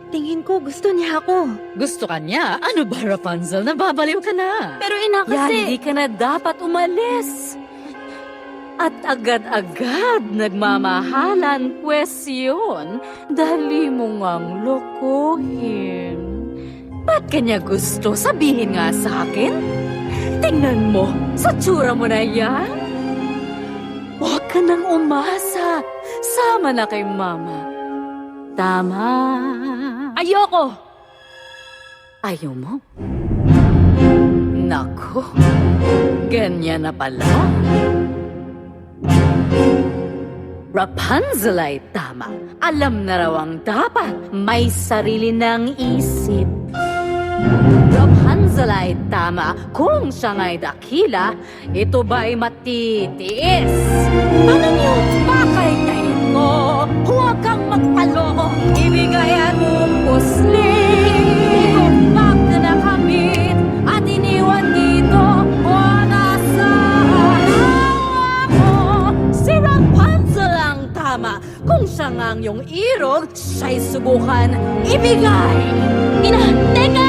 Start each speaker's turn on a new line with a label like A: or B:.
A: Tingin ko gusto niya ako.
B: Gusto ka niya? Ano ba, Rapunzel? Nababaliw ka na.
A: Pero ina
C: Yan,
A: kasi...
C: hindi ka na dapat umalis. At agad-agad nagmamahalan, pwes yun. Dali mo ngang lokohin. Ba't kanya gusto? Sabihin nga sa akin. Tingnan mo, sa tsura mo na yan. Huwag ka nang umasa. Sama na kay Mama. Tama.
A: Ayoko!
C: Ayaw mo? Nako, ganyan na pala. Rapunzel ay tama. Alam na raw ang dapat. May sarili ng isip. Rapunzel ay tama. Kung siya nga'y dakila, ito ba'y matitiis? Ano niyo pakaigayin mo? Huwag kang magpaloko. Ibigay ang pusling. Bag na nakamit at iniwan dito. Wala sa awa mo. Si Rapunzel ang tama. Kung siya ngang yung irog, siya'y subukan ibigay.
A: Ina, teka!